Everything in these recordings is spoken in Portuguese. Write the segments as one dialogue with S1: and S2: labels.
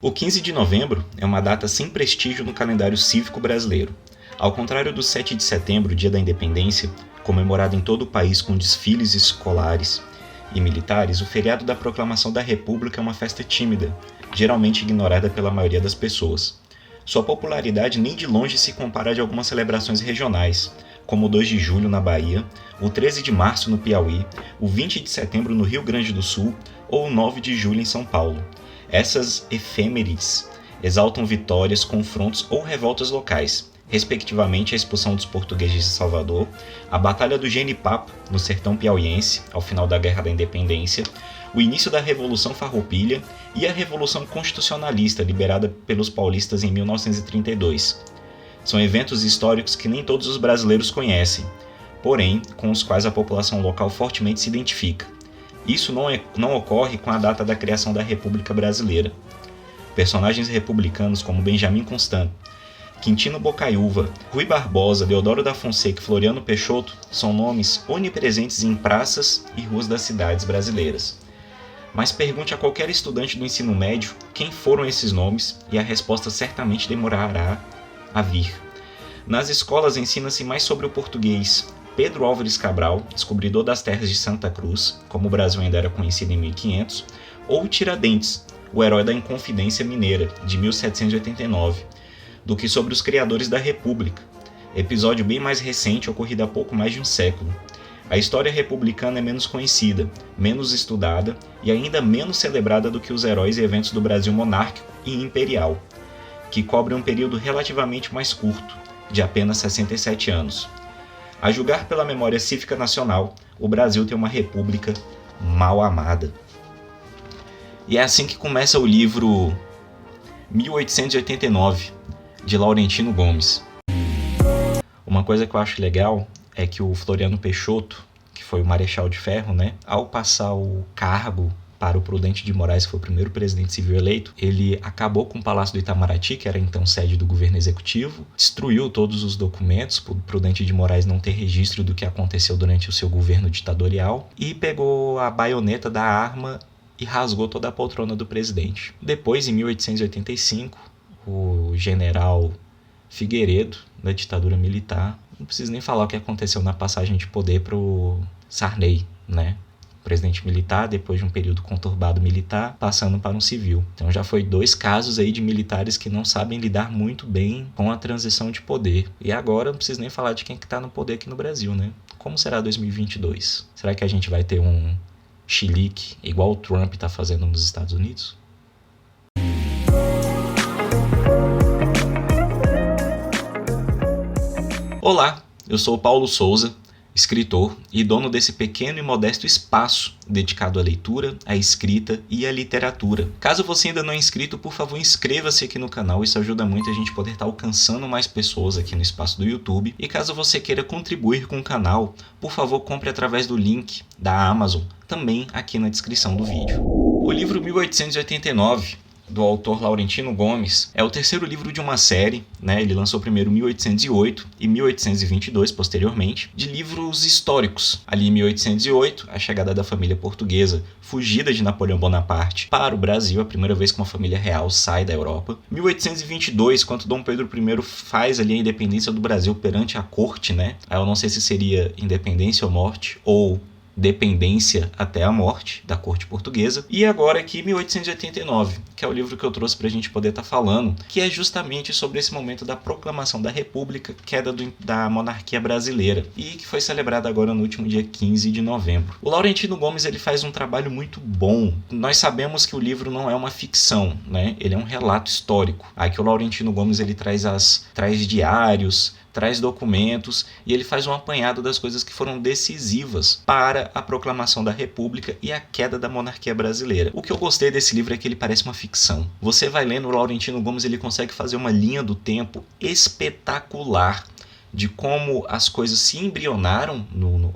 S1: O 15 de novembro é uma data sem prestígio no calendário cívico brasileiro. Ao contrário do 7 de setembro, dia da independência, comemorado em todo o país com desfiles escolares e militares, o feriado da proclamação da República é uma festa tímida, geralmente ignorada pela maioria das pessoas. Sua popularidade nem de longe se compara a de algumas celebrações regionais, como o 2 de julho na Bahia, o 13 de março no Piauí, o 20 de setembro no Rio Grande do Sul ou o 9 de julho em São Paulo. Essas efêmeres exaltam vitórias, confrontos ou revoltas locais, respectivamente a expulsão dos portugueses de Salvador, a Batalha do Genipapo, no sertão piauiense, ao final da Guerra da Independência, o início da Revolução Farroupilha e a Revolução Constitucionalista, liberada pelos paulistas em 1932. São eventos históricos que nem todos os brasileiros conhecem, porém com os quais a população local fortemente se identifica. Isso não ocorre com a data da criação da República Brasileira. Personagens republicanos como Benjamin Constant, Quintino Bocaiúva, Rui Barbosa, Deodoro da Fonseca e Floriano Peixoto são nomes onipresentes em praças e ruas das cidades brasileiras. Mas pergunte a qualquer estudante do ensino médio quem foram esses nomes e a resposta certamente demorará a vir. Nas escolas ensina-se mais sobre o português Pedro Álvares Cabral, descobridor das terras de Santa Cruz, como o Brasil ainda era conhecido em 1500, ou Tiradentes, o herói da Inconfidência Mineira, de 1789, do que sobre os criadores da República, episódio bem mais recente ocorrido há pouco mais de um século. A história republicana é menos conhecida, menos estudada e ainda menos celebrada do que os heróis e eventos do Brasil monárquico e imperial, que cobrem um período relativamente mais curto, de apenas 67 anos. A julgar pela memória cívica nacional, o Brasil tem uma república mal amada. E é assim que começa o livro 1889, de Laurentino Gomes. Uma coisa que eu acho legal é que o Floriano Peixoto, que foi o Marechal de Ferro, ao passar o cargo para o Prudente de Moraes, que foi o primeiro presidente civil eleito, ele acabou com o Palácio do Itamaraty, que era então sede do governo executivo, destruiu todos os documentos, para o Prudente de Moraes não ter registro do que aconteceu durante o seu governo ditatorial, e pegou a baioneta da arma e rasgou toda a poltrona do presidente. Depois, em 1885, o general Figueiredo, da ditadura militar, não preciso nem falar o que aconteceu na passagem de poder para o Sarney, presidente militar, depois de um período conturbado militar, passando para um civil. Então já foi 2 casos aí de militares que não sabem lidar muito bem com a transição de poder. E agora não preciso nem falar de quem está no poder aqui no Brasil, Como será 2022? Será que a gente vai ter um chilique igual o Trump está fazendo nos Estados Unidos? Olá, eu sou o Paulo Souza, escritor e dono desse pequeno e modesto espaço dedicado à leitura, à escrita e à literatura. Caso você ainda não é inscrito, por favor, inscreva-se aqui no canal, isso ajuda muito a gente poder estar alcançando mais pessoas aqui no espaço do YouTube. E caso você queira contribuir com o canal, por favor, compre através do link da Amazon, também aqui na descrição do vídeo. O livro 1889, do autor Laurentino Gomes, é o terceiro livro de uma série, ele lançou primeiro 1808 e 1822 posteriormente, de livros históricos. Ali em 1808, a chegada da família portuguesa, fugida de Napoleão Bonaparte, para o Brasil, a primeira vez que uma família real sai da Europa. 1822, quando Dom Pedro I faz ali a independência do Brasil perante a corte, Eu não sei se seria independência ou morte, ou dependência até a morte da corte portuguesa. E agora aqui 1889, que é o livro que eu trouxe para a gente poder estar falando, que é justamente sobre esse momento da proclamação da República, queda da monarquia brasileira, e que foi celebrado agora no último dia 15 de novembro. O Laurentino Gomes ele faz um trabalho muito bom. Nós sabemos que o livro não é uma ficção, ele é um relato histórico. Aqui o Laurentino Gomes ele traz diários, traz documentos e ele faz um apanhado das coisas que foram decisivas para a proclamação da República e a queda da monarquia brasileira. O que eu gostei desse livro é que ele parece uma ficção. Você vai lendo o Laurentino Gomes, ele consegue fazer uma linha do tempo espetacular de como as coisas se embrionaram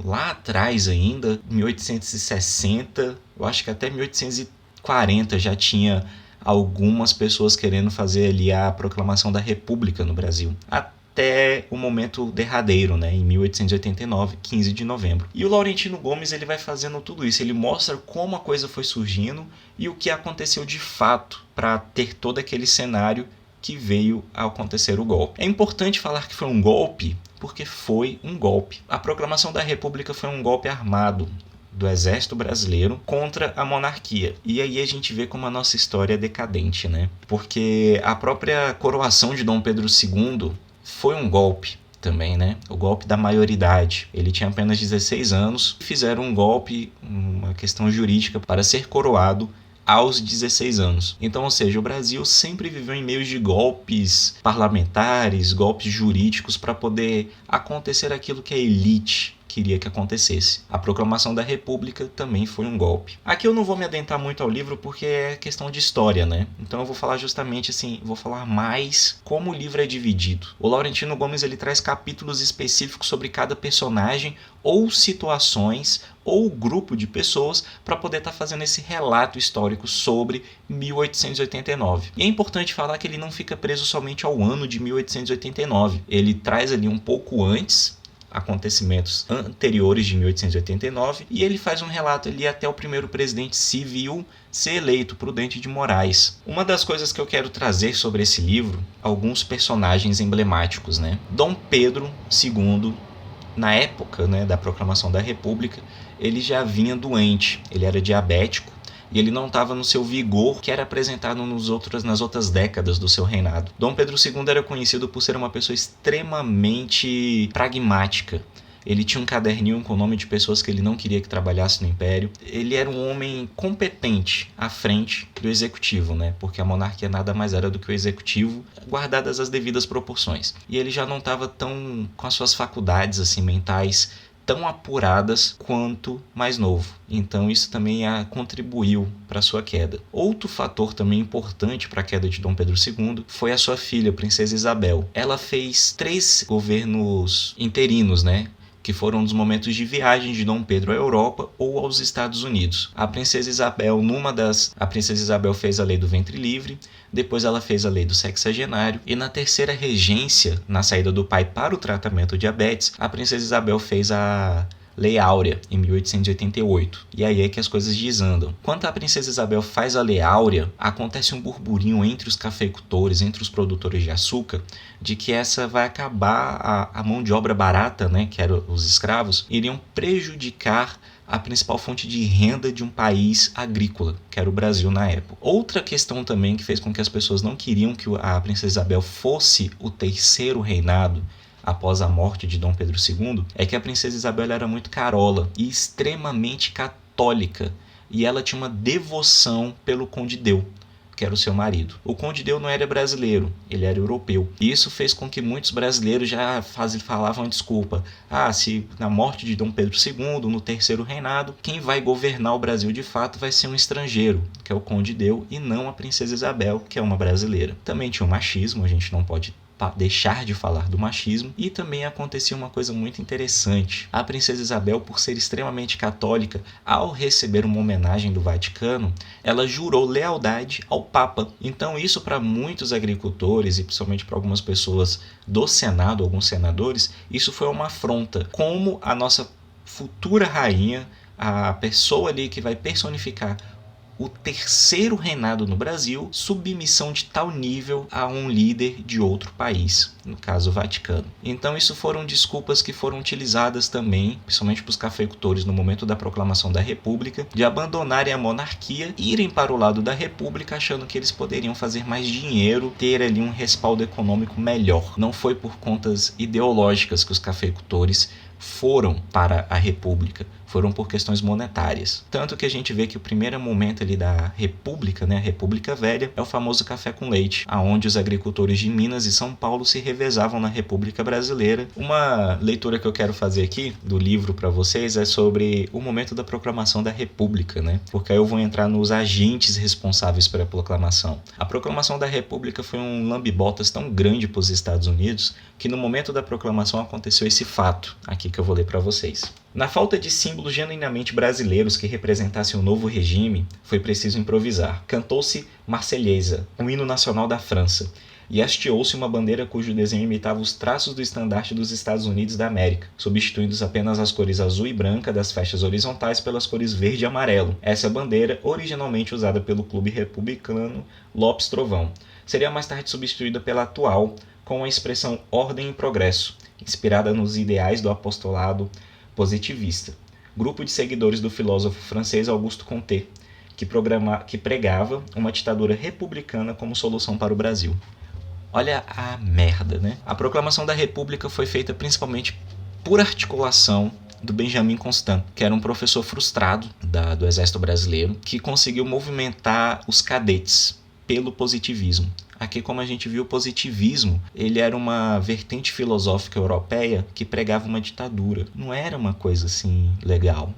S1: lá atrás ainda, 1860, eu acho que até 1840 já tinha algumas pessoas querendo fazer ali a proclamação da República no Brasil. até o momento derradeiro, né, em 1889, 15 de novembro. E o Laurentino Gomes ele vai fazendo tudo isso, ele mostra como a coisa foi surgindo e o que aconteceu de fato para ter todo aquele cenário que veio a acontecer o golpe. É importante falar que foi um golpe, porque foi um golpe. A proclamação da República foi um golpe armado do exército brasileiro contra a monarquia. E aí a gente vê como a nossa história é decadente, né? Porque a própria coroação de Dom Pedro II foi um golpe também, né? O golpe da maioridade. Ele tinha apenas 16 anos e fizeram um golpe, uma questão jurídica, para ser coroado aos 16 anos. Então, ou seja, o Brasil sempre viveu em meio de golpes parlamentares, golpes jurídicos para poder acontecer aquilo que a elite queria que acontecesse. A proclamação da República também foi um golpe. Aqui eu não vou me adentrar muito ao livro porque é questão de história, né? Então eu vou falar justamente assim, vou falar mais como o livro é dividido. O Laurentino Gomes ele traz capítulos específicos sobre cada personagem ou situações ou grupo de pessoas para poder estar fazendo esse relato histórico sobre 1889. E é importante falar que ele não fica preso somente ao ano de 1889. Ele traz ali um pouco antes acontecimentos anteriores de 1889 e ele faz um relato ali até o primeiro presidente civil ser eleito, Prudente de Moraes. Uma das coisas que eu quero trazer sobre esse livro, alguns personagens emblemáticos, né? Dom Pedro II, na época, né, da proclamação da República, ele já vinha doente, ele era diabético e ele não estava no seu vigor que era apresentado nas outras décadas do seu reinado. Dom Pedro II era conhecido por ser uma pessoa extremamente pragmática. Ele tinha um caderninho com o nome de pessoas que ele não queria que trabalhasse no Império. Ele era um homem competente à frente do Executivo, né? Porque a monarquia nada mais era do que o Executivo, guardadas as devidas proporções. E ele já não estava tão com as suas faculdades assim, mentais tão apuradas quanto mais novo. Então isso também contribuiu para a sua queda. Outro fator também importante para a queda de Dom Pedro II foi a sua filha, Princesa Isabel. Ela fez 3 governos interinos, né? Que foram dos momentos de viagem de Dom Pedro à Europa ou aos Estados Unidos. A Princesa Isabel, a Princesa Isabel fez a Lei do Ventre Livre, depois ela fez a Lei do Sexagenário, e na terceira regência, na saída do pai para o tratamento do diabetes, a Princesa Isabel fez a Lei Áurea, em 1888. E aí é que as coisas desandam. Quando a Princesa Isabel faz a Lei Áurea, acontece um burburinho entre os cafeicultores, entre os produtores de açúcar, de que essa vai acabar a mão de obra barata, né, que eram os escravos, iriam prejudicar a principal fonte de renda de um país agrícola, que era o Brasil na época. Outra questão também que fez com que as pessoas não queriam que a Princesa Isabel fosse o terceiro reinado, após a morte de Dom Pedro II, é que a Princesa Isabel era muito carola e extremamente católica, e ela tinha uma devoção pelo Conde Deu, que era o seu marido. O Conde Deu não era brasileiro, ele era europeu. E isso fez com que muitos brasileiros já falavam desculpa. Se na morte de Dom Pedro II, no terceiro reinado, quem vai governar o Brasil de fato vai ser um estrangeiro, que é o Conde Deu, e não a Princesa Isabel, que é uma brasileira. Também tinha o machismo, a gente não pode deixar de falar do machismo, e também acontecia uma coisa muito interessante. A Princesa Isabel, por ser extremamente católica, ao receber uma homenagem do Vaticano, ela jurou lealdade ao Papa. Então isso para muitos agricultores e principalmente para algumas pessoas do Senado, alguns senadores, isso foi uma afronta. Como a nossa futura rainha, a pessoa ali que vai personificar o terceiro reinado no Brasil, submissão de tal nível a um líder de outro país, no caso o Vaticano. Então isso foram desculpas que foram utilizadas também, principalmente para os cafeicultores no momento da proclamação da República, de abandonarem a monarquia e irem para o lado da República achando que eles poderiam fazer mais dinheiro, ter ali um respaldo econômico melhor. Não foi por contas ideológicas que os cafeicultores foram para a República, foram por questões monetárias. Tanto que a gente vê que o primeiro momento ali da República, né, a República Velha, é o famoso café com leite, aonde os agricultores de Minas e São Paulo se revezavam na República Brasileira. Uma leitura que eu quero fazer aqui do livro para vocês é sobre o momento da proclamação da República, né? Porque aí eu vou entrar nos agentes responsáveis pela proclamação. A proclamação da República foi um lambe-botas tão grande para os Estados Unidos que no momento da proclamação aconteceu esse fato aqui que eu vou ler para vocês. Na falta de símbolos genuinamente brasileiros que representassem o novo regime, foi preciso improvisar. Cantou-se Marselhesa, o hino nacional da França, e hasteou-se uma bandeira cujo desenho imitava os traços do estandarte dos Estados Unidos da América, substituindo apenas as cores azul e branca das faixas horizontais pelas cores verde e amarelo. Essa bandeira, originalmente usada pelo clube republicano Lopes Trovão, seria mais tarde substituída pela atual, com a expressão Ordem e Progresso, inspirada nos ideais do apostolado positivista, grupo de seguidores do filósofo francês Auguste Comte, que pregava uma ditadura republicana como solução para o Brasil. Olha a merda, né? A proclamação da República foi feita principalmente por articulação do Benjamin Constant, que era um professor frustrado do Exército Brasileiro, que conseguiu movimentar os cadetes pelo positivismo. Aqui, como a gente viu, o positivismo ele era uma vertente filosófica europeia que pregava uma ditadura. Não era uma coisa assim legal.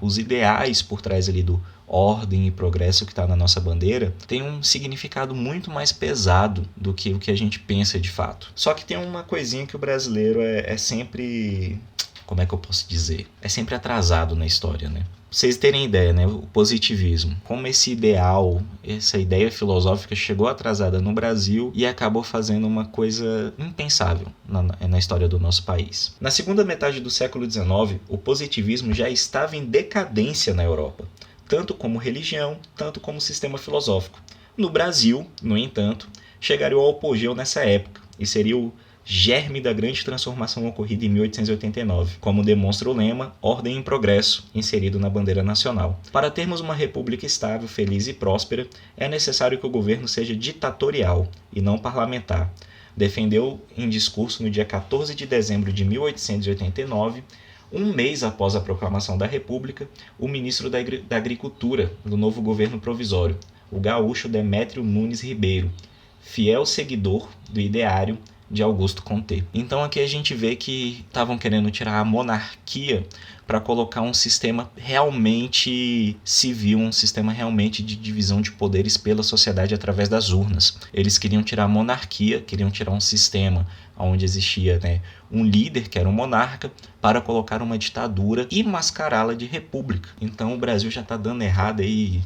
S1: Os ideais por trás ali do ordem e progresso que está na nossa bandeira tem um significado muito mais pesado do que o que a gente pensa de fato. Só que tem uma coisinha que o brasileiro é sempre... Como é que eu posso dizer? É sempre atrasado na história, né? Pra vocês terem ideia, né? O positivismo. Como esse ideal, essa ideia filosófica chegou atrasada no Brasil e acabou fazendo uma coisa impensável na história do nosso país. Na segunda metade do século XIX, o positivismo já estava em decadência na Europa, tanto como religião, tanto como sistema filosófico. No Brasil, no entanto, chegaria ao apogeu nessa época e seria o germe da grande transformação ocorrida em 1889, como demonstra o lema Ordem e Progresso, inserido na bandeira nacional. Para termos uma república estável, feliz e próspera, é necessário que o governo seja ditatorial e não parlamentar. Defendeu em discurso no dia 14 de dezembro de 1889, um mês após a proclamação da República, o ministro da Agricultura do novo governo provisório, o gaúcho Demétrio Nunes Ribeiro, fiel seguidor do ideário de Auguste Comte. Então aqui a gente vê que estavam querendo tirar a monarquia para colocar um sistema realmente civil, um sistema realmente de divisão de poderes pela sociedade através das urnas. Eles queriam tirar a monarquia, queriam tirar um sistema onde existia, né, um líder, que era um monarca, para colocar uma ditadura e mascará-la de república. Então o Brasil já está dando errado aí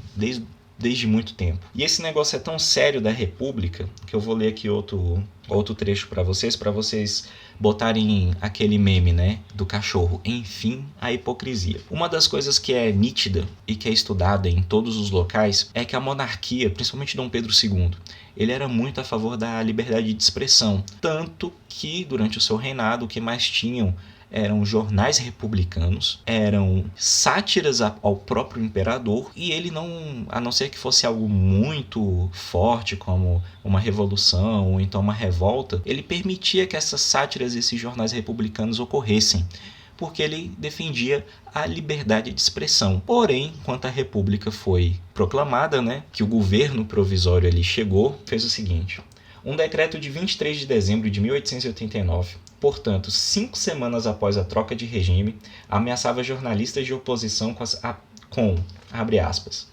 S1: desde muito tempo. E esse negócio é tão sério da República que eu vou ler aqui outro trecho para vocês botarem aquele meme, né, do cachorro. Enfim, a hipocrisia. Uma das coisas que é nítida e que é estudada em todos os locais é que a monarquia, principalmente Dom Pedro II, ele era muito a favor da liberdade de expressão. Tanto que, durante o seu reinado, o que mais tinham eram jornais republicanos, eram sátiras ao próprio imperador, e ele não, a não ser que fosse algo muito forte, como uma revolução ou então uma revolta, ele permitia que essas sátiras e esses jornais republicanos ocorressem, porque ele defendia a liberdade de expressão. Porém, quando a República foi proclamada, né, que o governo provisório ali chegou, fez o seguinte: um decreto de 23 de dezembro de 1889, portanto, 5 semanas após a troca de regime, ameaçava jornalistas de oposição com abre aspas,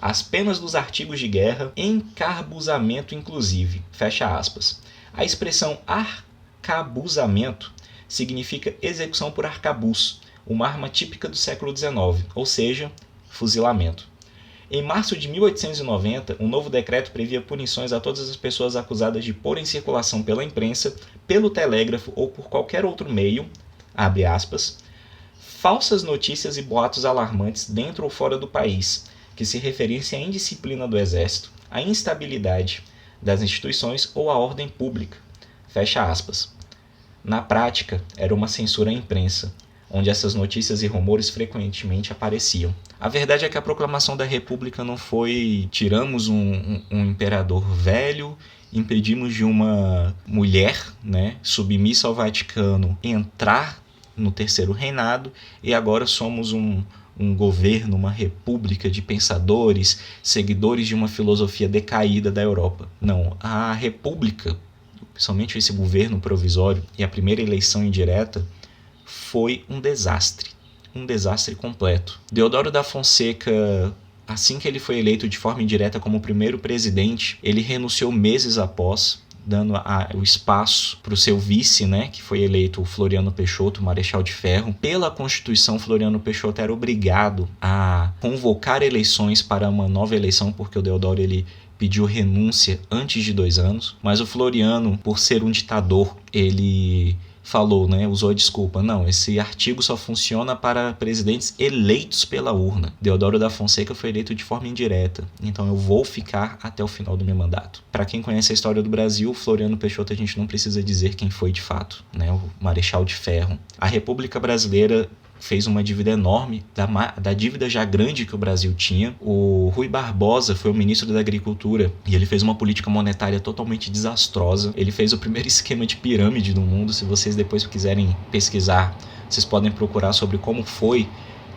S1: as penas dos artigos de guerra, encarbuzamento inclusive, fecha aspas. A expressão arcabuzamento significa execução por arcabuz, uma arma típica do século XIX, ou seja, fuzilamento. Em março de 1890, um novo decreto previa punições a todas as pessoas acusadas de pôr em circulação pela imprensa, pelo telégrafo ou por qualquer outro meio, abre aspas, falsas notícias e boatos alarmantes dentro ou fora do país, que se referissem à indisciplina do exército, à instabilidade das instituições ou à ordem pública, fecha aspas. Na prática, era uma censura à imprensa, onde essas notícias e rumores frequentemente apareciam. A verdade é que a proclamação da República não foi tiramos um imperador velho, impedimos de uma mulher, né, submissa ao Vaticano entrar no terceiro reinado e agora somos um governo, uma república de pensadores, seguidores de uma filosofia decaída da Europa. Não, a República, principalmente esse governo provisório e a primeira eleição indireta, foi um desastre completo. Deodoro da Fonseca, assim que ele foi eleito de forma indireta como primeiro presidente, ele renunciou meses após, dando o espaço para o seu vice, né, que foi eleito o Floriano Peixoto, Marechal de Ferro. Pela Constituição, Floriano Peixoto era obrigado a convocar eleições para uma nova eleição, porque o Deodoro ele pediu renúncia antes de 2 anos, mas o Floriano, por ser um ditador, ele falou, né, usou a desculpa, não, esse artigo só funciona para presidentes eleitos pela urna. Deodoro da Fonseca foi eleito de forma indireta, então eu vou ficar até o final do meu mandato. Para quem conhece a história do Brasil, Floriano Peixoto a gente não precisa dizer quem foi de fato, né, o Marechal de Ferro. A República Brasileira fez uma dívida enorme, da dívida já grande que o Brasil tinha. O Rui Barbosa foi o ministro da Agricultura e ele fez uma política monetária totalmente desastrosa. Ele fez o primeiro esquema de pirâmide do mundo. Se vocês depois quiserem pesquisar, vocês podem procurar sobre como foi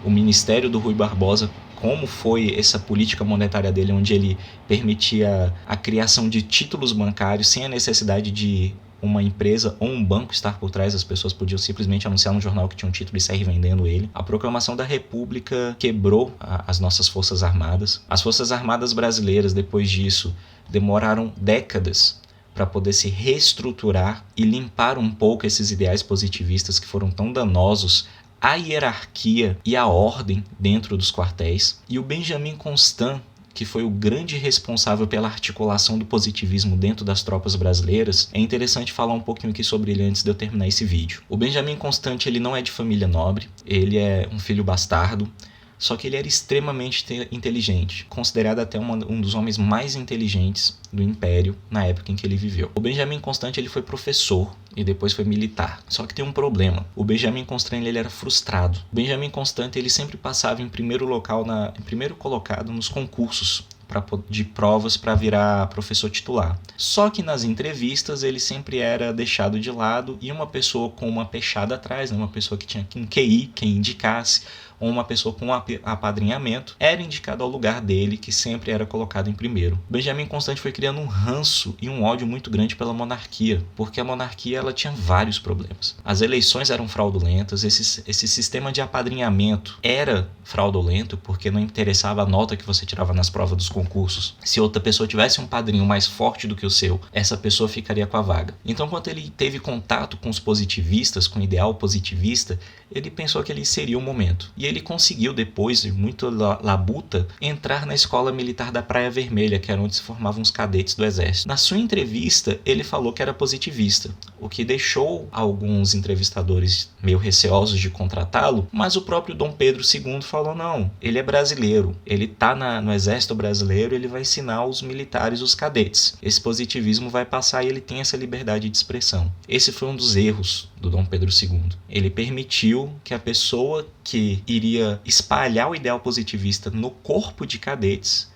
S1: o ministério do Rui Barbosa, como foi essa política monetária dele, onde ele permitia a criação de títulos bancários sem a necessidade de uma empresa ou um banco estar por trás. As pessoas podiam simplesmente anunciar no jornal que tinha um título e sair vendendo ele. A proclamação da República quebrou as nossas Forças Armadas. As Forças Armadas brasileiras, depois disso, demoraram décadas para poder se reestruturar e limpar um pouco esses ideais positivistas que foram tão danosos à hierarquia e à ordem dentro dos quartéis. E o Benjamin Constant, que foi o grande responsável pela articulação do positivismo dentro das tropas brasileiras, é interessante falar um pouquinho aqui sobre ele antes de eu terminar esse vídeo. O Benjamin Constant, ele não é de família nobre, ele é um filho bastardo, só que ele era extremamente inteligente, considerado até um dos homens mais inteligentes do Império na época em que ele viveu. O Benjamin Constant ele foi professor e depois foi militar. Só que tem um problema. O Benjamin Constant ele era frustrado. O Benjamin Constant ele sempre passava em primeiro colocado nos concursos de provas para virar professor titular. Só que nas entrevistas ele sempre era deixado de lado e uma pessoa com uma peixada atrás, né, uma pessoa que tinha um QI, quem indicasse, ou uma pessoa com apadrinhamento, era indicado ao lugar dele, que sempre era colocado em primeiro. Benjamin Constant foi criando um ranço e um ódio muito grande pela monarquia, porque a monarquia ela tinha vários problemas. As eleições eram fraudulentas, esse sistema de apadrinhamento era fraudulento, porque não interessava a nota que você tirava nas provas dos concursos. Se outra pessoa tivesse um padrinho mais forte do que o seu, essa pessoa ficaria com a vaga. Então, quando ele teve contato com os positivistas, com o ideal positivista, ele pensou que ele seria o momento. E ele conseguiu, depois de muito labuta, entrar na Escola Militar da Praia Vermelha, que era onde se formavam os cadetes do Exército. Na sua entrevista, ele falou que era positivista, o que deixou alguns entrevistadores meio receosos de contratá-lo, mas o próprio Dom Pedro II falou, não, ele é brasileiro, ele está no Exército Brasileiro, ele vai ensinar os militares, os cadetes. Esse positivismo vai passar e ele tem essa liberdade de expressão. Esse foi um dos erros do Dom Pedro II. Ele permitiu que a pessoa que iria espalhar o ideal positivista no corpo de cadetes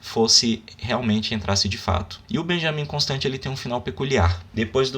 S1: entrasse de fato. E o Benjamin Constant ele tem um final peculiar. Depois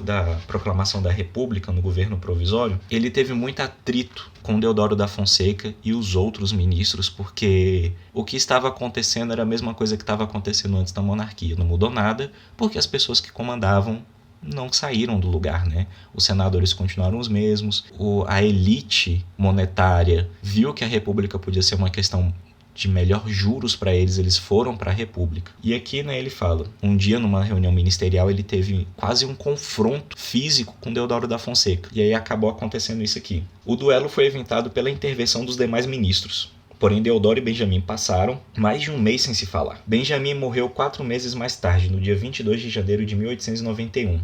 S1: da proclamação da República no governo provisório, ele teve muito atrito com Deodoro da Fonseca e os outros ministros, porque o que estava acontecendo era a mesma coisa que estava acontecendo antes da monarquia. Não mudou nada, porque as pessoas que comandavam não saíram do lugar, né? Os senadores continuaram os mesmos, a elite monetária viu que a República podia ser uma questão de melhor juros para eles, eles foram para a República. E aqui, né, ele fala, um dia numa reunião ministerial ele teve quase um confronto físico com Deodoro da Fonseca, e aí acabou acontecendo isso aqui. O duelo foi evitado pela intervenção dos demais ministros. Porém, Deodoro e Benjamin passaram mais de um mês sem se falar. Benjamin morreu 4 meses mais tarde, no dia 22 de janeiro de 1891,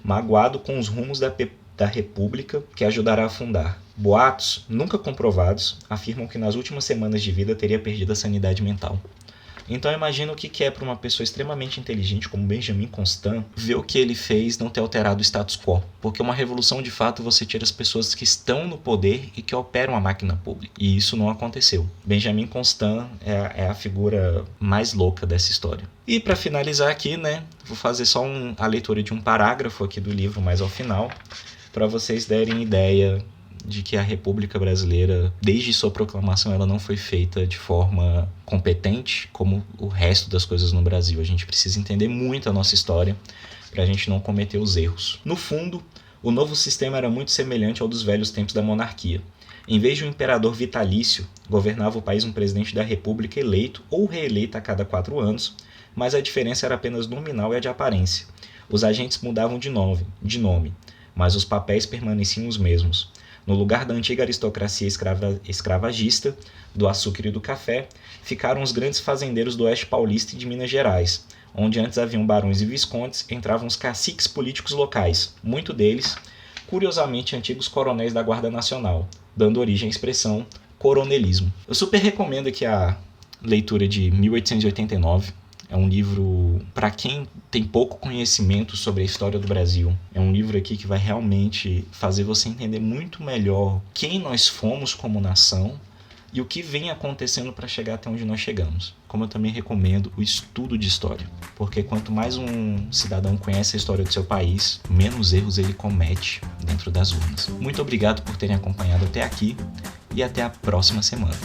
S1: magoado com os rumos da República que ajudará a fundar. Boatos, nunca comprovados, afirmam que nas últimas semanas de vida teria perdido a sanidade mental. Então imagina o que é para uma pessoa extremamente inteligente como Benjamin Constant ver o que ele fez não ter alterado o status quo. Porque uma revolução de fato você tira as pessoas que estão no poder e que operam a máquina pública. E isso não aconteceu. Benjamin Constant é a figura mais louca dessa história. E para finalizar aqui, né, vou fazer só a leitura de um parágrafo aqui do livro mais ao final, para vocês derem ideia de que a República Brasileira, desde sua proclamação, ela não foi feita de forma competente, como o resto das coisas no Brasil. A gente precisa entender muito a nossa história para a gente não cometer os erros. No fundo, o novo sistema era muito semelhante ao dos velhos tempos da monarquia. Em vez de um imperador vitalício, governava o país um presidente da República eleito ou reeleito a cada 4 anos, mas a diferença era apenas nominal e a de aparência. Os agentes mudavam de nome, mas os papéis permaneciam os mesmos. No lugar da antiga aristocracia escravagista, do açúcar e do café, ficaram os grandes fazendeiros do oeste paulista e de Minas Gerais, onde antes haviam barões e viscondes, entravam os caciques políticos locais, muito deles, curiosamente, antigos coronéis da Guarda Nacional, dando origem à expressão coronelismo. Eu super recomendo aqui a leitura de 1889. É um livro para quem tem pouco conhecimento sobre a história do Brasil. É um livro aqui que vai realmente fazer você entender muito melhor quem nós fomos como nação e o que vem acontecendo para chegar até onde nós chegamos. Como eu também recomendo o estudo de história, porque quanto mais um cidadão conhece a história do seu país, menos erros ele comete dentro das urnas. Muito obrigado por terem acompanhado até aqui e até a próxima semana.